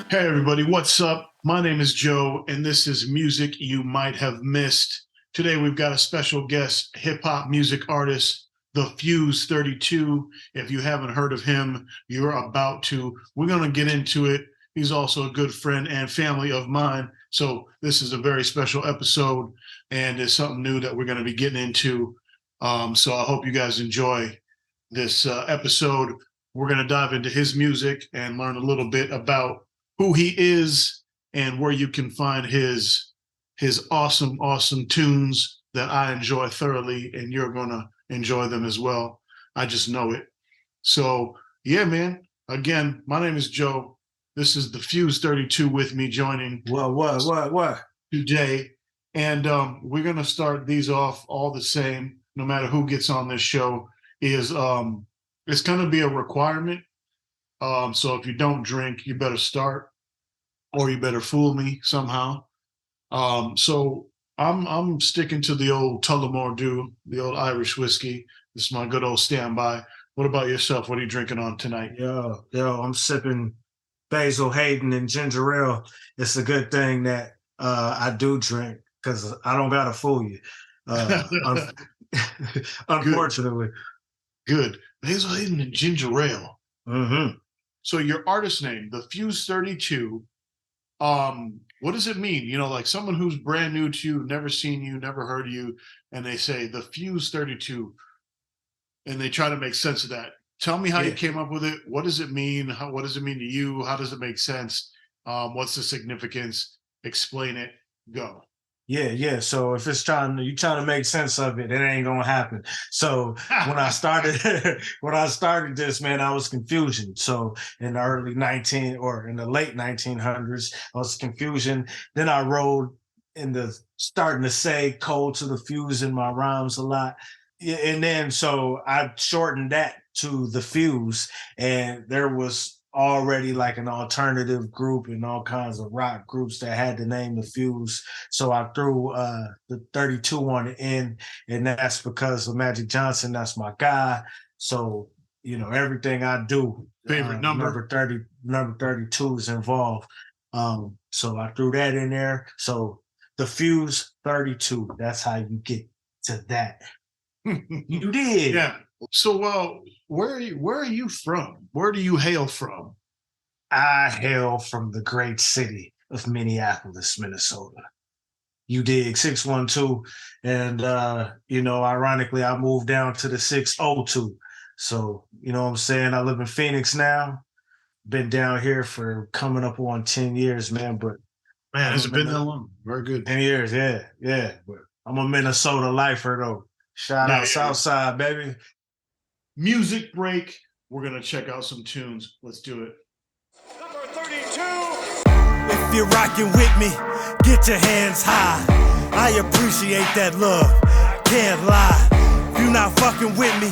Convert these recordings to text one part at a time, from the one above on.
Hey everybody, what's up? My name is Joe, and this is Music You Might Have Missed. Today we've got a special guest, hip-hop music artist, The Fuse 32. If you haven't heard of him, you're about to. We're going to get into it. He's also a good friend and family of mine, so this is a very special episode, and it's something new that we're going to be getting into. So I hope you guys enjoy this episode. We're going to dive into his music and learn a little bit about who he is and where you can find his awesome tunes that I enjoy thoroughly, and you're gonna enjoy them as well. I just know it. So yeah, man. Again, my name is Joe. This is the Fuse 32 with me joining What? today. And we're gonna start these off all the same, no matter who gets on this show. It's gonna be a requirement. So if you don't drink, you better start, or you better fool me somehow. So I'm sticking to the old Tullamore Dew, the old Irish whiskey. This is my good old standby. What about yourself? What are you drinking on tonight? Yo, I'm sipping Basil Hayden and ginger ale. It's a good thing that I do drink because I don't gotta fool you. Unfortunately. Good. Basil Hayden and ginger ale. Mm-hmm. So your artist name, the Fuse 32, what does it mean? You know, like someone who's brand new to you, never seen you, never heard of you, and they say the Fuse 32, and they try to make sense of that. Tell me how you came up with it. What does it mean? What does it mean to you? How does it make sense? What's the significance? Explain it. Go. Yeah. So if you're trying to make sense of it, it ain't gonna happen. So when I started this, man, I was confusion. So in the in the late 1900s, I was confusion. Then I wrote starting to say cold to the fuse in my rhymes a lot. And then so I shortened that to the Fuse, and there was already like an alternative group and all kinds of rock groups that had the name The Fuse. So I threw the 32 on the end, and that's because of Magic Johnson. That's my guy. So, you know, everything I do, favorite number 32 is involved. So I threw that in there. So The Fuse 32, that's how you get to that. You did. Yeah. So, where are you from? Where do you hail from? I hail from the great city of Minneapolis, Minnesota. You dig, 612. And, ironically, I moved down to the 602. So, you know what I'm saying? I live in Phoenix now. Been down here for coming up on 10 years, man. But man, has it been that long? Very good. 10 years, yeah. But I'm a Minnesota lifer, though. Shout out Southside, baby. Music break. We're going to check out some tunes. Let's do it. Number 32. If you're rocking with me, get your hands high. I appreciate that love, can't lie. If you're not fucking with me,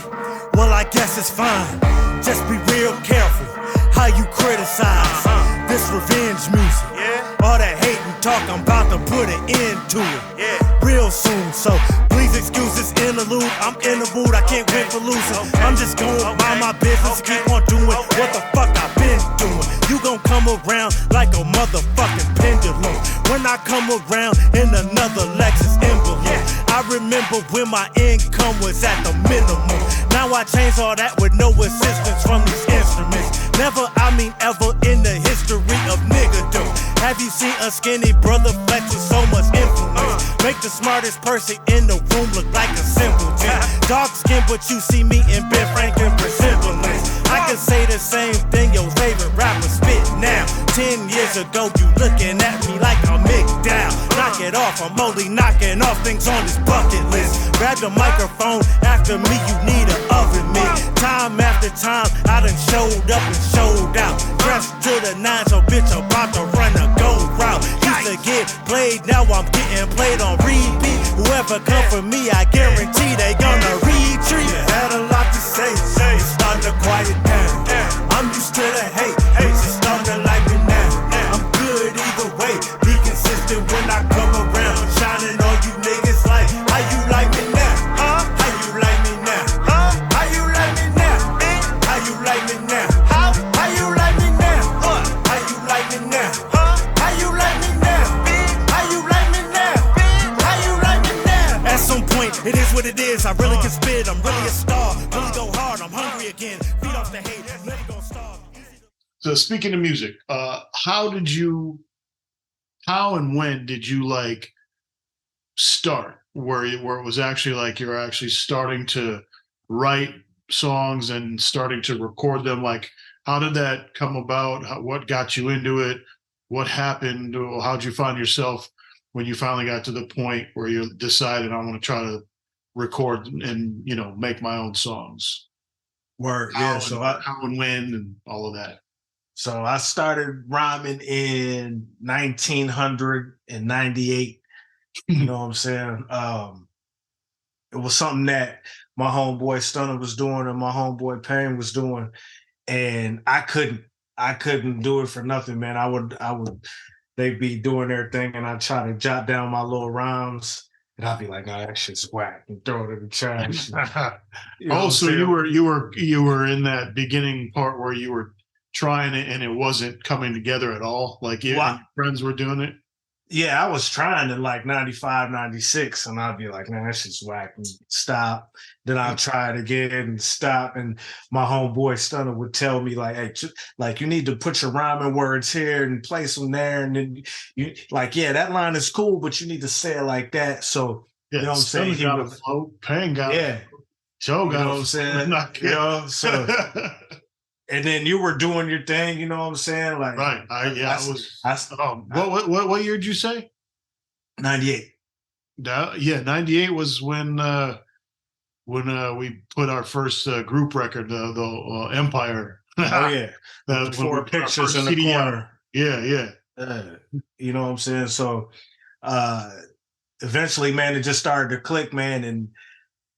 well, I guess it's fine. Just be real careful how you criticize this revenge music. All that hate and talk, I'm about to put an end to it real soon. So please excuse this interlude. I'm in the mood, I can't win for losing. I'm just gonna mind my business, keep on doing what the fuck I've been doing. You gon' come around like a motherfucking pendulum when I come around in another Lexus emblem. I remember when my income was at the minimum. Now I changed all that with no assistance from these instruments. Never, I mean ever, in the history of niggerdom have you seen a skinny brother flex with so much influence? Make the smartest person in the room look like a simpleton. Dark skin, but you see me in Ben Franklin resemblance. I can say the same thing your favorite rapper spit now. 10 years ago, you looking at me like I'm McDowell. Knock it off, I'm only knocking off things on this bucket list. Grab the microphone, after me you need an oven mitt. Time after time, I done showed up and showed out. Dressed to the nines, so bitch about to run a go route. Used to get played, now I'm getting played on repeat. Whoever come for me, I guarantee they gonna retreat. Had a lot to say, it's starting to quiet down. I'm used to the hate, it's starting to like me now. I'm good either way, be consistent when I come around. Shining on you niggas like, how you like me now? How you like me now? How you like me now? How you like me now? How you like me now? How you like me now? I really can spit, I'm really a star. Really go hard, I'm hungry again. Feed off the hate, never gonna starve. So speaking of music, how and when did you like start where it was actually like you're actually starting to write songs and starting to record them? Like, how did that come about? What got you into it? What happened? Or how'd you find yourself when you finally got to the point where you decided I want to try to record and, you know, make my own songs? Word, How yeah. So how and when and all of that. So I started rhyming in 1998. You know what I'm saying? It was something that my homeboy Stunner was doing and my homeboy Payne was doing, and I couldn't do it for nothing, man. They'd be doing their thing, and I'd try to jot down my little rhymes, and I'd be like, "No, that shit's whack," and throw it in the trash. You know what I'm So saying? you were in that beginning part where you were trying it and it wasn't coming together at all. Like you and your friends were doing it. Yeah, I was trying in like 95, 96, and I'd be like, man, that shit's whack, and stop. Then I'll try it again and stop. And my homeboy Stunner would tell me, like, hey, like, you need to put your rhyming words here and place them there. And then you like, yeah, that line is cool, but you need to say it like that. So, Yeah, you know what I'm saying? Stunner got a flow, Payne got Yeah. Joe You got know a what I'm saying? Not You know, so, and then you were doing your thing, you know what I'm saying? Like, right. I was. What year did you say? 98. Yeah, 98 was when we put our first group record, the Empire. Oh, yeah. That's when we Four put our pictures first in the CD out. corner. Yeah. You know what I'm saying? So eventually, man, it just started to click, man. And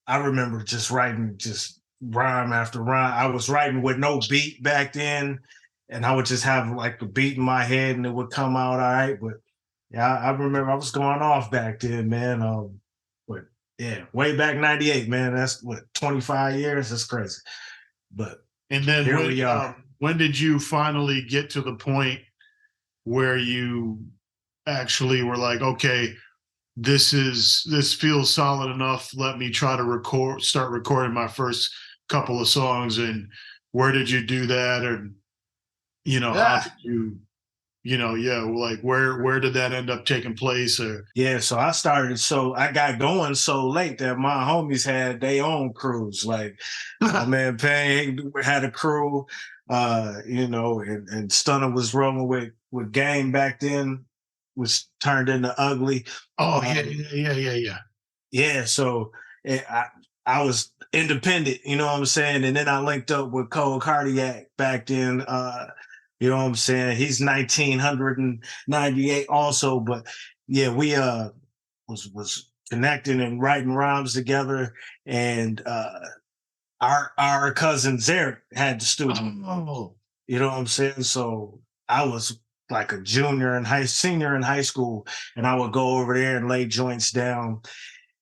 I remember just writing just rhyme after rhyme. I was writing with no beat back then, and I would just have like a beat in my head and it would come out all right. But yeah, I remember I was going off back then, man. But yeah, way back 98, man. That's what, 25 years? That's crazy. But And then here we are. When did you finally get to the point where you actually were like, okay, this feels solid enough. Let me try to start recording my first couple of songs. And where did you do that? Or, you know, how did you, like where did that end up taking place? Or Yeah, so I got going so late that my homies had their own crews. Like my man Payne had a crew, and Stunner was rolling with Game back then, which turned into Ugly. oh yeah. Yeah, so I was independent, you know what I'm saying? And then I linked up with Cold Cardiac back then. You know what I'm saying? He's 1998 also, but yeah, we was connecting and writing rhymes together. And our cousin Zarek had the studio. Oh. You know what I'm saying? So I was like a senior in high school, and I would go over there and lay joints down.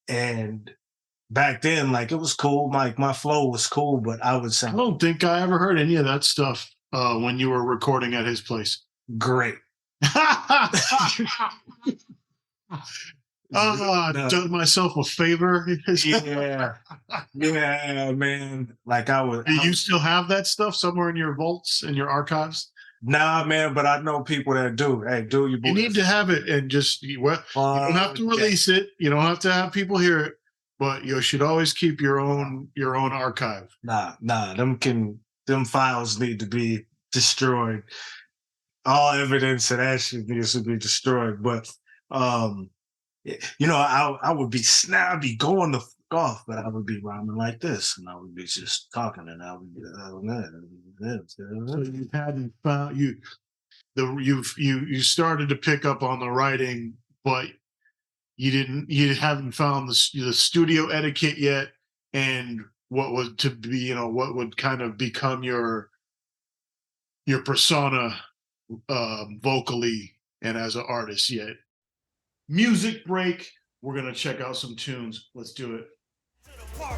And back then, like, it was cool. Like my flow was cool, but I would sound I don't think I ever heard any of that stuff when you were recording at his place. great. Done myself a favor. Yeah, man. Like Do you still have that stuff somewhere in your vaults and your archives? Nah, man. But I know people that do. Hey, do you? You need to have it, and just you don't have to release it. You don't have to have people hear it, but you should always keep your own archive. Nah. Them files need to be destroyed. All evidence of that shit needs to be destroyed. But I would be I'd be going the fuck off, but I would be rhyming like this, and I would be just talking, and I would be So you hadn't found you started to pick up on the writing, but you haven't found the studio etiquette yet, and what would kind of become your persona vocally and as an artist yet. Music break. We're gonna check out some tunes. Let's do it. Or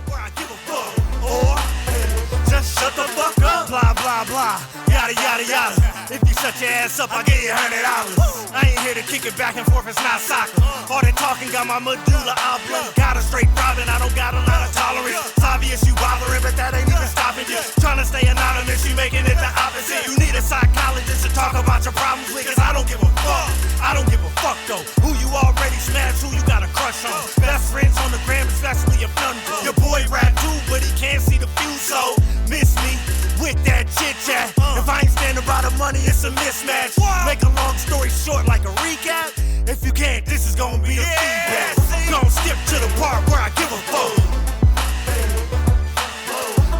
just shut the fuck up, blah blah blah. Yeah, yada yada yada. If you shut your ass up, I'll give you $100. I ain't here to kick it back and forth, it's not soccer. All that talking got my medulla oblong. Got a straight problem, I don't got a lot of tolerance. It's obvious you bothering, but that ain't even stopping you. Trying to stay anonymous, you making it the opposite. You need a psychologist to talk about your problems with, cause I don't give a fuck. I don't give a fuck though. Who you already smashed, who you got a crush on. Best friends on the gram, especially your friend. Your boy rap too, but he can't see the view, so miss me with that chit chat. If I ain't standing by the money, it's a mismatch. Make a long story short like a recap. If you can't, this is gonna be the feedback. Gon' skip to the part where I give a fuck.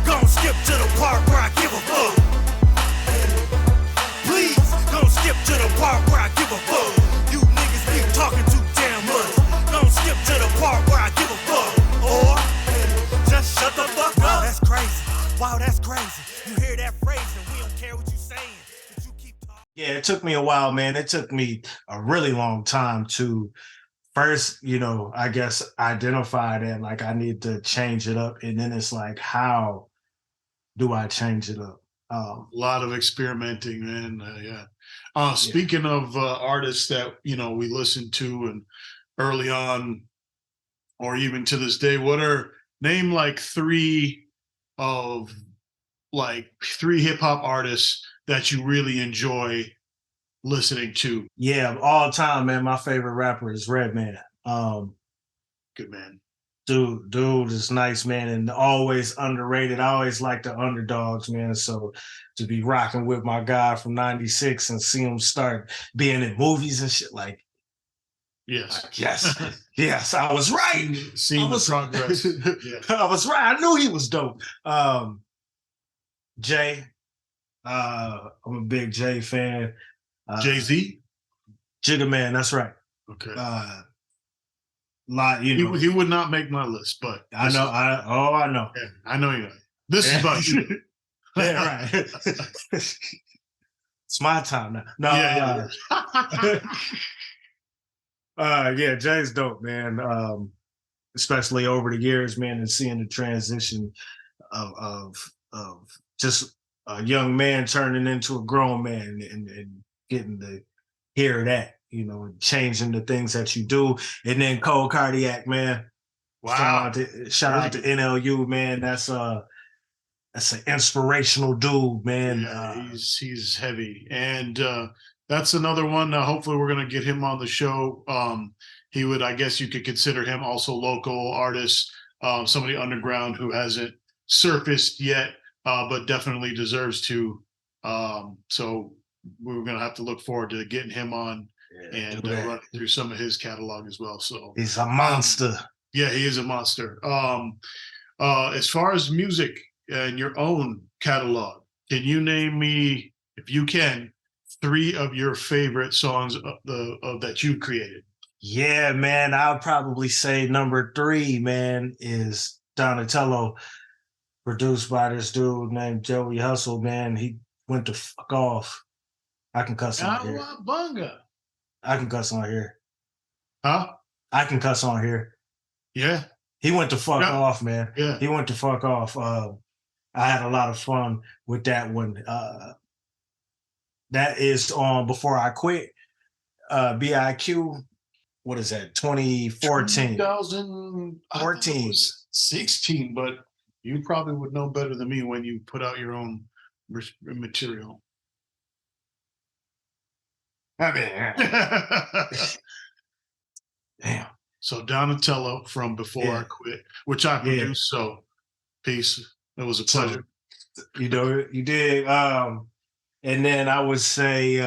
Gon' skip to the part where I give a fuck. Please, gon' skip to the part where I give a fuck. You niggas be talking too damn much. Gon' skip to the part where I give a fuck. Or just shut the fuck up. That's crazy. Wow, that's crazy. You hear that phrase and we don't care what you saying. But you keep talking. Yeah, it took me a while, man. It took me a really long time to first, I guess identify that like I need to change it up. And then it's like, how do I change it up? A lot of experimenting, man. Yeah. Speaking of artists that we listened to and early on, or even to this day, name like three hip hop artists that you really enjoy listening to? Yeah, all time, man. My favorite rapper is Redman. Good man. Dude is nice, man, and always underrated. I always like the underdogs, man. So to be rocking with my guy from '96 and see him start being in movies and shit, like, yes, yes, I was right. Seeing the progress. Yeah. I was right. I knew he was dope. Jay, I'm a big Jay fan. Jay-Z? Jigga Man, that's right. Okay. He would not make my list, but I know. I know. Yeah, I know you. This is about you. Yeah, right. It's my time now. No, yeah, Jay's dope, man. Especially over the years, man, and seeing the transition of just a young man turning into a grown man and getting to hear that, changing the things that you do. And then Cold Cardiac, man. Wow. Shout out to NLU, man. That's an inspirational dude, man. Yeah, he's heavy. And that's another one. Hopefully we're going to get him on the show. I guess you could consider him also local artist, somebody underground who hasn't surfaced yet, but definitely deserves to. So we're going to have to look forward to getting him on and running through some of his catalog as well. So he's a monster. Yeah, he is a monster. As far as music and your own catalog, can you name me, if you can, three of your favorite songs that you created? Yeah, man, I'll probably say number 3, man, is Donatello, produced by this dude named Joey Hustle, man. He went to fuck off. I can cuss on here. I can cuss on here. Huh? I can cuss on here. Yeah. He went to fuck off, man. Yeah. He went to fuck off. I had a lot of fun with that one. That is on Before I Quit. BIQ. What is that? 2014. 2014. 16, but you probably would know better than me when you put out your own material. I mean, damn. So Donatello from Before I Quit, which I produced. So peace. It was a pleasure. You did. And then I would say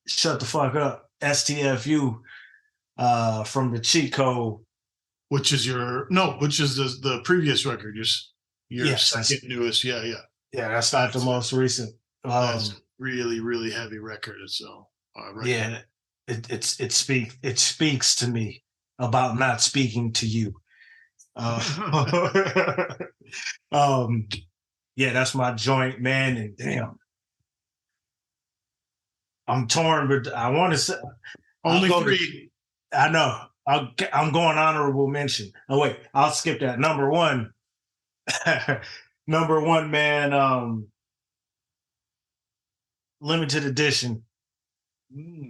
Shut the Fuck Up. STFU from the Cheat Code. Which is the previous record, your second newest. Yeah. Yeah, that's not the most recent. That's really, really heavy record. So yeah, it speaks to me about not speaking to you. Yeah, that's my joint, man. And damn, I'm torn, but I want to say only 3. I know. I'm going honorable mention. Oh wait, I'll skip that. Number 1, man. limited edition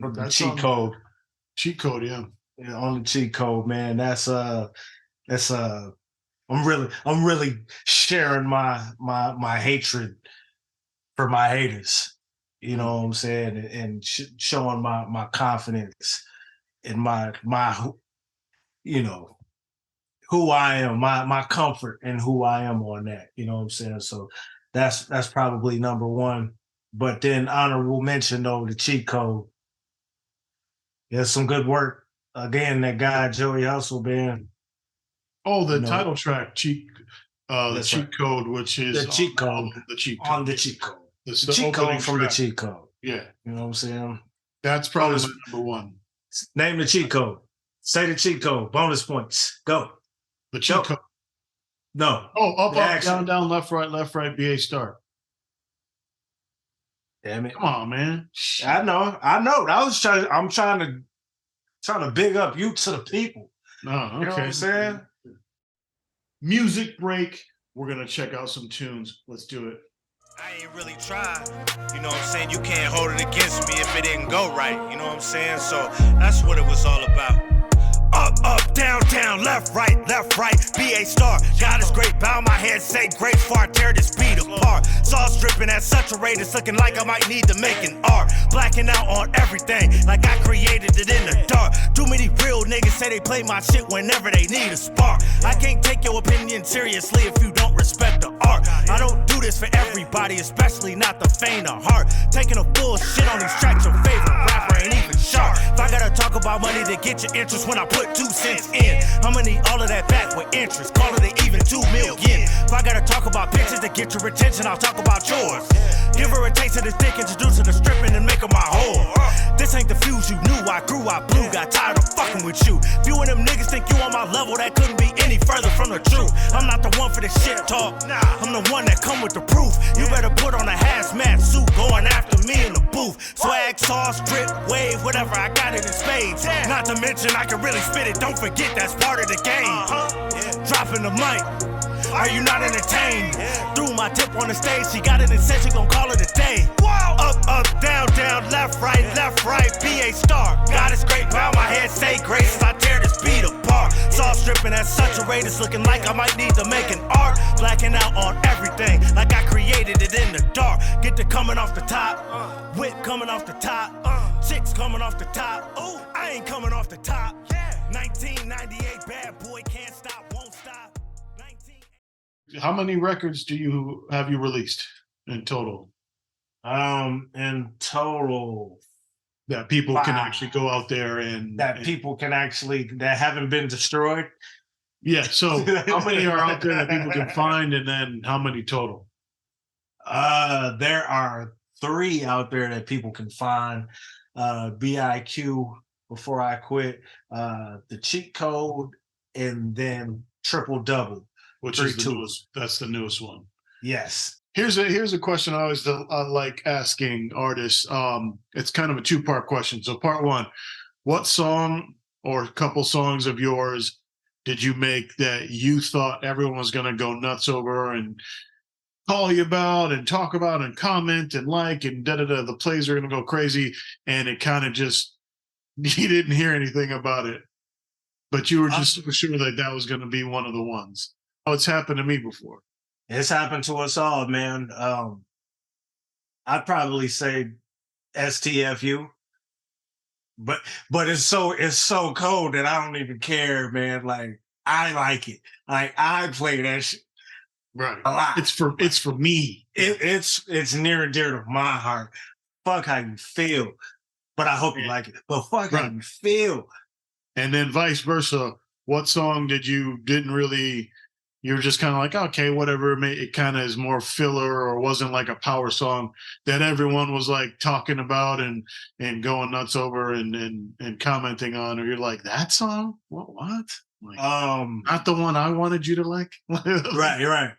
for the That's cheat on code. cheat code, yeah. Yeah, on the cheat code, man. That's I'm really sharing my hatred for my haters. You know what I'm saying, and showing my confidence in my you know who I am, my comfort and who I am on that. You know what I'm saying. So that's probably number one. But then honorable mention though, the cheat code. There's some good work. Again, that guy Joey Hustle, man. Oh, the You know, title track cheat the that's cheat right. code, which is The cheat on the code. album, the cheat On code. the cheat code. It's The the cheat opening code from track. the cheat code. Yeah, You know what I'm saying? that's probably Bonus- my number one. Name the cheat code. Say the cheat code. Bonus points. Go. The cheat Go. code. No. Oh, up, The up, action. down, down, left, right, BA start. Damn it. Come on, man. I know. I'm trying to big up you to the people. No, You know what okay. I'm saying? Music break. We're gonna check out some tunes. Let's do it. I ain't really trying. You know what I'm saying? You can't hold it against me if it didn't go right. You know what I'm saying? So that's what it was all about. Up, down, down, left, right, BA star. God is great, bow my head, say grace, far tear this beat apart. Sauce dripping at such a rate, it's looking like I might need to make an art. Blacking out on everything, like I created it in the dark. Too many real niggas say they play my shit whenever they need a spark. I can't take your opinion seriously if you don't respect the art. I don't do this for everybody, especially not the faint of heart. Taking a bullshit on these tracks, your favorite rapper ain't even sharp. If I gotta talk about money to get your interest when I put 2 cents in, I'ma need all of that back with interest. Call it an even 2 million. If I gotta talk about pictures to get your attention, I'll talk about yours. Give her a taste of this dick, introduce her to stripping and make her my whore. This ain't the fuse you knew. I grew, I blew, got tired of fucking with you. If you and them niggas think you on my level, that couldn't be any further from the truth. I'm not the one for this shit talk. I'm the one that come with the proof. You better put on a hazmat suit, going after me in the booth. Swag, sauce, drip, wave, whatever, I got it in spades. Not to mention I can really spit it. Don't forget that's part of the game. Dropping the mic. Are you not entertained? Threw my tip on the stage, she got it and said she gon' call it a day. Up, down, down, left, right, BA star. God is great, bow my head, say grace as I tear this beat apart. Sauce dripping at such a rate, it's looking like I might need to make an art. Blacking out on everything, like I created it in the dark. Get the coming off the top, whip coming off the top, chicks coming off the top. Ooh, I ain't coming off the top. 1998, bad boy, can't stop, won't stop. 19... How many records do you have you released in total In total, that people can Wow. actually go out there and that people can actually that haven't been destroyed. Yeah. So how many are out there that people can find, and then how many total? There are 3 out there that people can find. BIQ, Before I Quit, the cheat code, and then Triple Double. Which 3 is the tools. newest? That's the newest one. Yes. Here's a question I always like asking artists. It's kind of a 2-part question. So part 1, what song or a couple songs of yours did you make that you thought everyone was going to go nuts over and call you about and talk about and comment and like and da-da-da, the plays are going to go crazy, and it kind of just, you didn't hear anything about it, but you were just so sure that that was going to be one of the ones? Oh, it's happened to me before. It's happened to us all, man. I'd probably say STFU. But it's so cold that I don't even care, man. Like, I like it. Like, I play that shit Right. a lot. It's for me. It's near and dear to my heart. Fuck how you feel. But I hope you like it. But fuck how Right. you feel. And then vice versa. What song you were just kind of like, okay, whatever. It kind of is more filler, or wasn't like a power song that everyone was like talking about and going nuts over and commenting on, or you're like, that song? What? Like, not the one I wanted you to like? Right.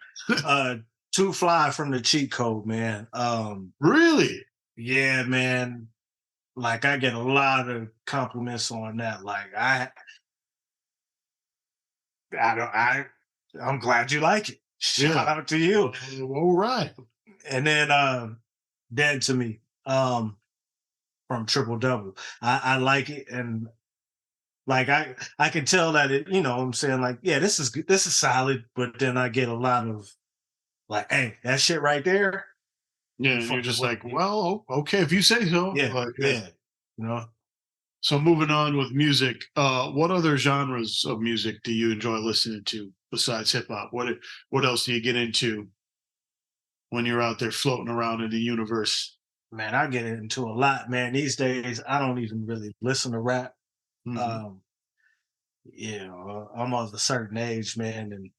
Too Fly from the Cheat Code, man. Really? Yeah, man. Like, I get a lot of compliments on that. Like, I'm glad you like it. Shout out to you. All right. And then Dead to Me. from Triple Double. I like it, and like I can tell that it, you know what I'm saying, like, yeah, this is good, this is solid, but then I get a lot of like, hey, that shit right there. Yeah, and you're just like, well, okay, if you say so. Yeah, Like, yeah. You know, So moving on with music, what other genres of music do you enjoy listening to besides hip hop? What else do you get into when you're out there floating around in the universe? man, I get into a lot, man. These days, I don't even really listen to rap. Mhm. Um, I'm of a certain age, man, and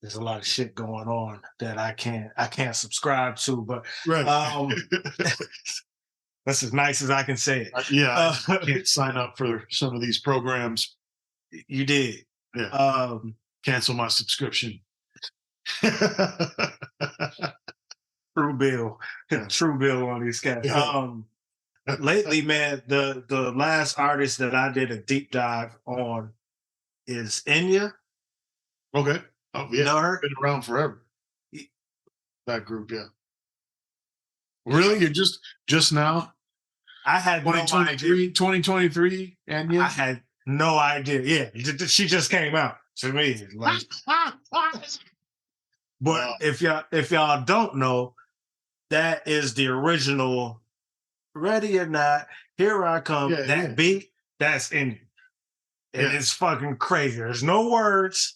there's a lot of shit going on that I can't subscribe to. But Right. um, that's as nice as I can say it. Yeah, I just Uh, can't sign up for some of these programs. you did. Yeah, Um, cancel my subscription. True Bill, Yeah. True Bill on these cats. Yeah. Lately, man, the last artist that I did a deep dive on is Enya. Okay. Oh You yeah, know her? been around forever. Y- That group, yeah. Really? You're just now? I had no idea. 2023, and I yeah. had no idea. Yeah, she just came out to me. Like, but if y'all don't know, that is the original. Ready or not, here I come. Yeah, That yeah. beat, that's in it. And Yeah. it's fucking crazy. There's no words.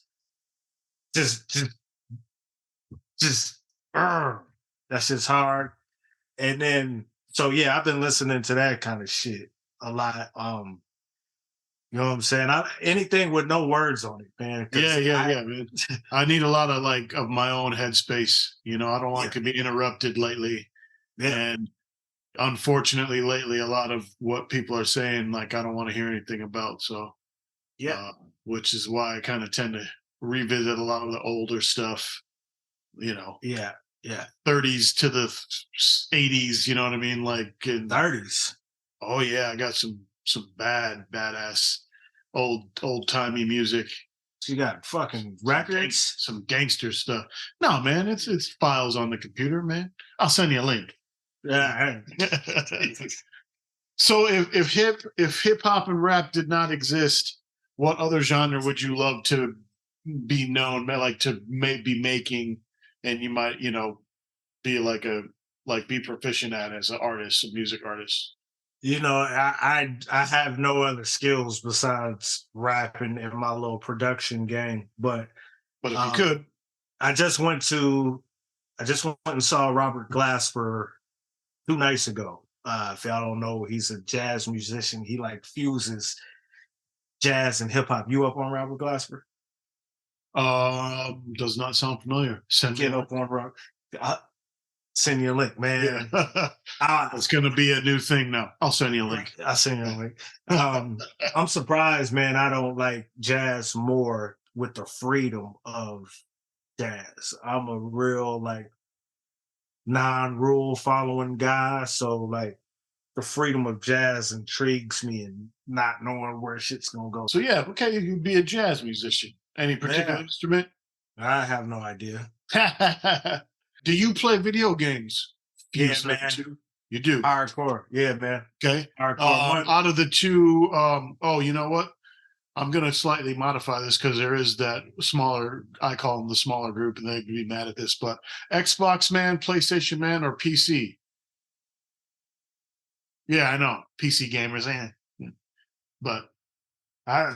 Just that's just hard. And then so yeah, I've been listening to that kind of shit a lot. You know what I'm saying? Anything with no words on it, man. 'cause Yeah, man. I need a lot of like of my own headspace. I don't like Yeah. to be interrupted lately. Yeah. And unfortunately, lately, a lot of what people are saying, like, I don't want to hear anything about. So, Yeah. which is why I kind of tend to revisit a lot of the older stuff, Yeah. Yeah. 30s to the 80s, you know what I mean? Like, 30s. oh yeah, I got some badass old timey music. She got fucking Some records. some gangster stuff. No, man, it's files on the computer, man. I'll send you a link. Yeah. So if hip hop and rap did not exist, what other genre would you love to be known, like to be making, and you might, be be proficient at as an artist, a music artist? I have no other skills besides rapping in my little production game. But But if you um, could, I just went and saw Robert Glasper 2 nights ago. If y'all don't know, he's a jazz musician. He like fuses jazz and hip hop. You up on Robert Glasper? does not sound familiar. Send me Get up on Robert. Send you a link, man. Yeah. It's gonna be a new thing now. I'll send you a link. I'll send you a link. I'm surprised, man. I don't like jazz more with the freedom of jazz. I'm a real like non-rule following guy, so like the freedom of jazz intrigues me, and not knowing where shit's gonna go. So yeah, okay, you could be a jazz musician. Any particular Yeah. instrument? I have no idea. Do you play video games? Yeah, Fuse man. 32? You do. Hardcore, yeah, man. Okay. Hardcore. Out of the two, you know what? I'm gonna slightly modify this because there is that smaller. I call them the smaller group, and they'd be mad at this. But Xbox man, PlayStation man, or PC? Yeah, I know PC gamers, but I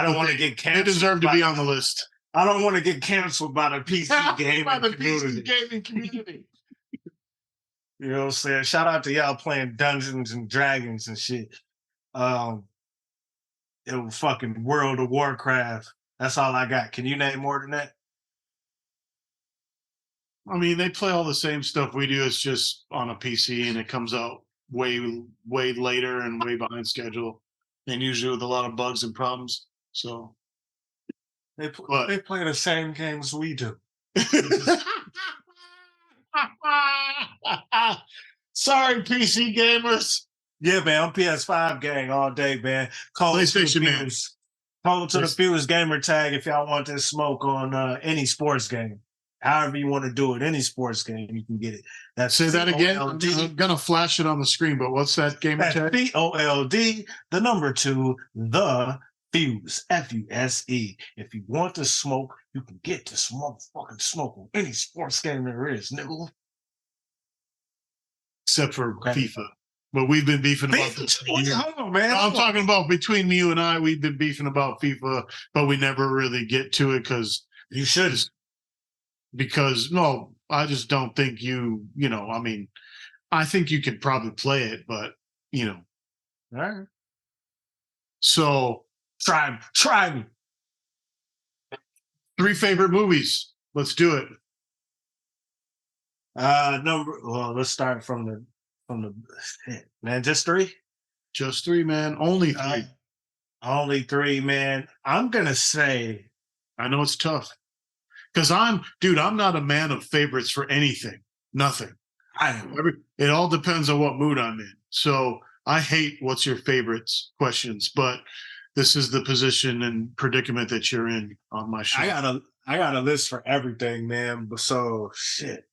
don't want to get they canceled. deserve to be on the list. I don't want to get canceled by the PC gaming By the community. PC gaming community. You know what I'm saying? Shout out to y'all playing Dungeons and Dragons and shit. It was fucking World of Warcraft. That's all I got. Can you name more than that? I mean, they play all the same stuff we do. It's just on a PC, and it comes out way later and way behind schedule, and usually with a lot of bugs and problems. So, They What? play the same games we do. sorry, PC gamers. Yeah, man. I'm PS5 gang all day, man. Call it to the PlayStation man. Fuse. Call it to the Fuse gamer tag if y'all want this smoke on any sports game. however you want to do it, any sports game, you can get it. That's Say that again. I'm COLD. gonna flash it on the screen, but what's that gamer That's tag? COLD, the number 2, the Fuse, FUSE. If you want to smoke, you can get this motherfucking smoke on any sports game there is, nigga. Except for Okay. FIFA. But we've been beefing about Beef- this for years. Hold on, man. No, I'm Hold on. talking about between you and I, we've been beefing about FIFA, but we never really get to it You should. because no, I just don't think you know, I mean, I think you could probably play it, but you know, All right. so Try me. 3 favorite movies. Let's do it. Well, let's start from the man, just 3. Just 3, man. Only 3. Only 3, man. I'm gonna say I know it's tough. Because I'm not a man of favorites for anything. Nothing. I am. It all depends on what mood I'm in. So I hate what's your favorites questions, but this is the position and predicament that you're in on my show. I got a list for everything, man. But so shit.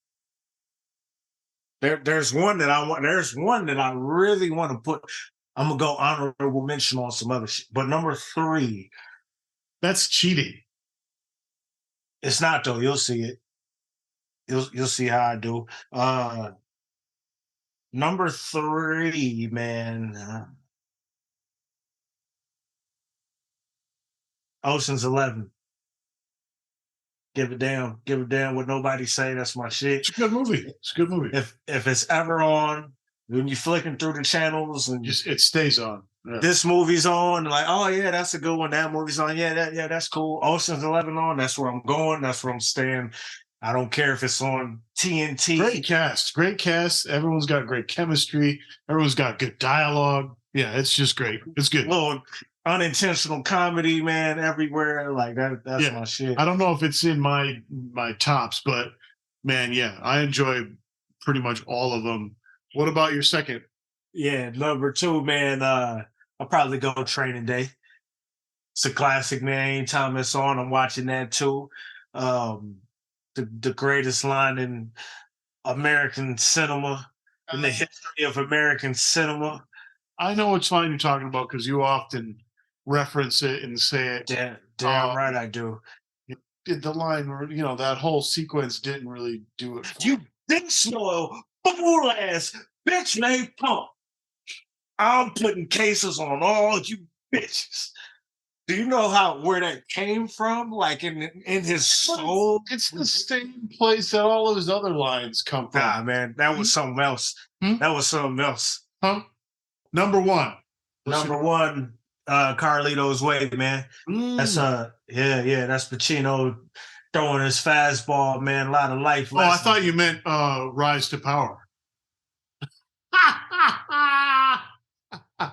There's one that I want. There's one that I really want to put. I'm gonna go honorable mention on some other shit. But number 3, That's cheating. it's not though. You'll see it. You'll see how I do. Number 3, man. Ocean's 11. Give it down what nobody say. That's my shit. It's a good movie. It's a good movie. If it's ever on, when you're flicking through the channels and Just it stays on. Yeah. this movie's on, like, oh yeah, that's a good one. That movie's on. Yeah, that's cool. Ocean's 11 on. That's where I'm going. That's where I'm staying. I don't care if it's on TNT. Great cast. Great cast. Everyone's got great chemistry. Everyone's got good dialogue. Yeah, it's just great. It's good. Little unintentional comedy, man, everywhere. Like that's Yeah. my shit. I don't know if it's in my tops, but man, yeah, I enjoy pretty much all of them. What about your second? Yeah, number 2, man. I'll probably go Training Day. It's a classic, man. Anytime it's on, I'm watching that too. The greatest line in American cinema, in the history of American cinema. I know which line you're talking about because you often reference it and say it. Damn Um, right I do. The line where that whole sequence didn't really do it. For You me. disloyal, fool ass bitch named Pump. I'm putting cases on all you bitches. Do you know where that came from? Like in his soul? It's the same place that all of his other lines come from. Nah, man, that was something else. Hmm? That was something else. Huh? Number 1. Number 1, Carlito's Way, man. That's that's Pacino throwing his fastball, man. A lot of life Oh, I lessons. thought you meant Rise to Power.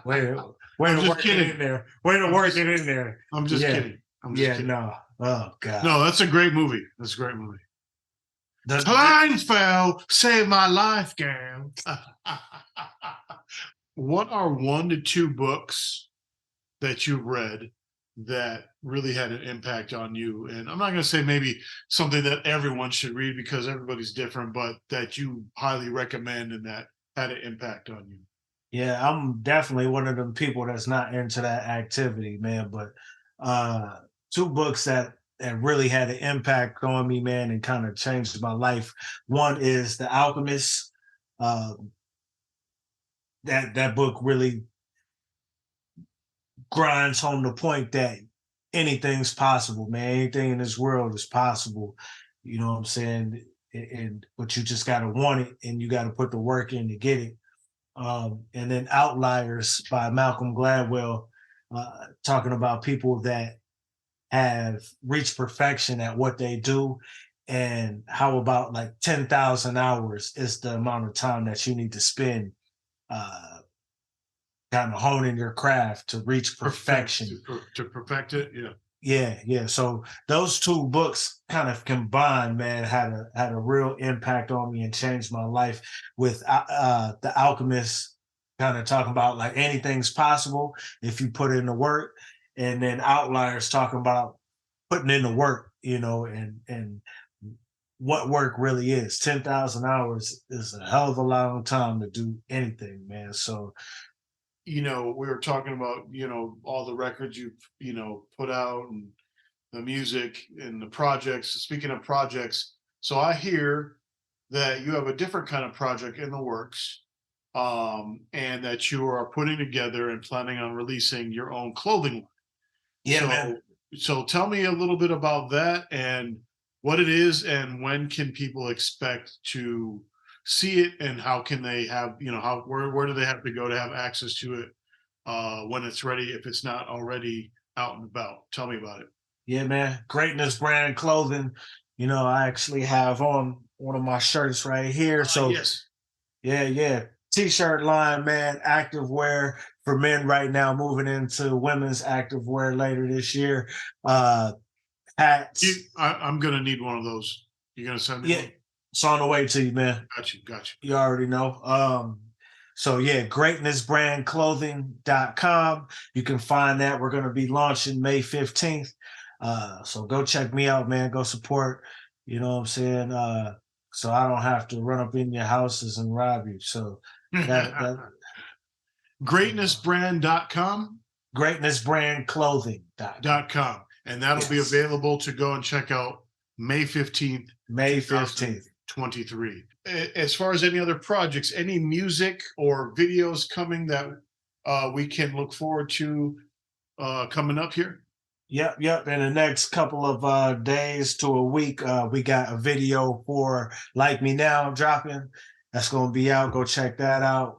Way to just work kidding. it in there. Way to work it in there. I'm just Yeah. kidding. I'm just kidding. No. Oh God. No, that's a great movie. That's a great movie. The- Kleinfeld saved my life, girl. What are 1 to 2 books that you've read that really had an impact on you? And I'm not going to say maybe something that everyone should read because everybody's different, but that you highly recommend and that had an impact on you. Yeah, I'm definitely one of them people that's not into that activity, man. But 2 books that really had an impact on me, man, and kind of changed my life. One is The Alchemist. That book really grinds home the point that anything's possible, man. Anything in this world is possible. You know what I'm saying? But you just gotta want it, and you gotta put the work in to get it. And then Outliers by Malcolm Gladwell, talking about people that have reached perfection at what they do, and how about like 10,000 hours is the amount of time that you need to spend kind of honing your craft to reach perfection. To perfect it, yeah. Yeah. So those 2 books kind of combined, man, had a real impact on me and changed my life. With The Alchemist, kind of talking about like anything's possible if you put in the work, and then Outliers talking about putting in the work, and what work really is. 10,000 hours is a hell of a long time to do anything, man. So We were talking about, all the records you've, put out and the music and the projects. Speaking of projects, so I hear that you have a different kind of project in the works, and that you are putting together and planning on releasing your own clothing line. yeah, So, man. so tell me a little bit about that and what it is, and when can people expect to see it, and how can they have, where do they have to go to have access to it when it's ready, if it's not already out and about? Tell me about it. Yeah, man. Greatness brand clothing. I actually have on one of my shirts right here. So Yes. yeah. T-shirt line, man, active wear for men right now, moving into women's active wear later this year. Hats. I'm gonna need one of those. You're gonna send me Yeah, one? it's on the way to you, man. Got you. You already know. So yeah, greatnessbrandclothing.com. You can find that. We're gonna be launching May 15th. So go check me out, man. Go support, you know what I'm saying? So I don't have to run up in your houses and rob you. So that Greatnessbrand.com. greatnessbrandclothing.com. And that'll be Yes. available to go and check out May 15th, May 15th. 23. As far as any other projects, any music or videos coming that we can look forward to coming up here? Yep. In the next couple of days to a week, we got a video for Like Me Now dropping. That's going to be out. Go check that out.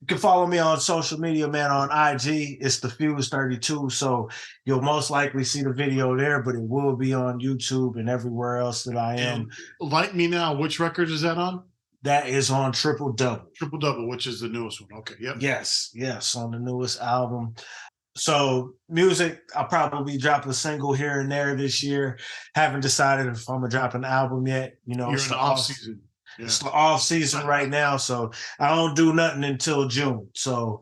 You can follow me on social media, man, on IG. It's the Fuse 32. So you'll most likely see the video there, but it will be on YouTube and everywhere else that I am. And Like Me Now, which record is that on? That is on Triple Double. Triple Double, which is the newest one. Okay, yep. Yes, on the newest album. So music, I'll probably drop a single here and there this year. Haven't decided if I'm gonna drop an album yet. You're it's in the off season. Yeah. It's the off season right now, so I don't do nothing until June. So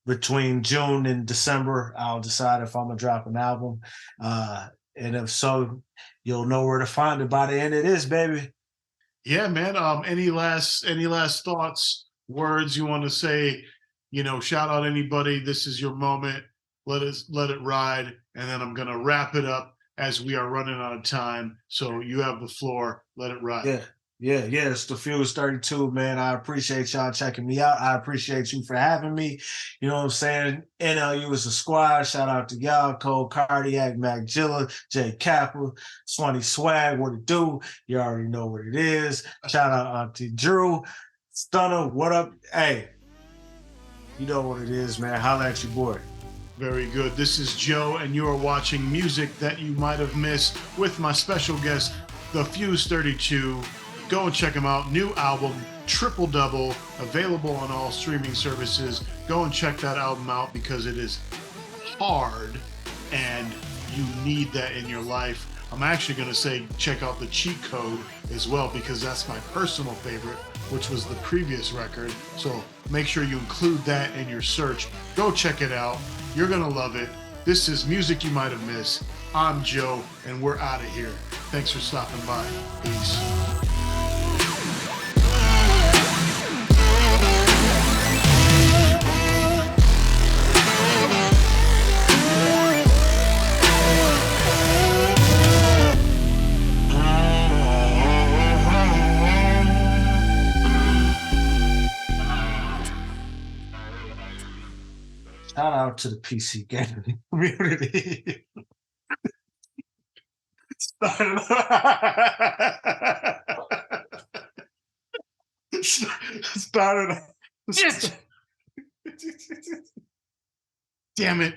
between June and December, I'll decide if I'm gonna drop an album. And if so, you'll know where to find it by the end of this, baby. Yeah, man. Any last thoughts, words you want to say? Shout out anybody. This is your moment. Let it ride, and then I'm gonna wrap it up as we are running out of time. So you have the floor. Let it ride. Yeah. It's the Fuse 32, man. I appreciate y'all checking me out. I appreciate you for having me. You know what I'm saying? NLU is a squad. Shout out to y'all, Cold Cardiac, Mac Gilla, Jay Kappa, Swanee Swag, what it do? You already know what it is. Shout out Auntie Drew. Stunner, what up? Hey, you know what it is, man. Holla at your boy. Very good. This is Joe, and you are watching Music That You Might Have Missed with my special guest, the Fuse 32. Go and check them out. New album, Triple Double, available on all streaming services. Go and check that album out because it is hard and you need that in your life. I'm actually going to say check out the Cheat Code as well because that's my personal favorite, which was the previous record. So make sure you include that in your search. Go check it out. You're going to love it. This is Music You Might Have Missed. I'm Joe, and we're out of here. Thanks for stopping by. Peace. Shout out to the PC gaming community. Started. Damn it.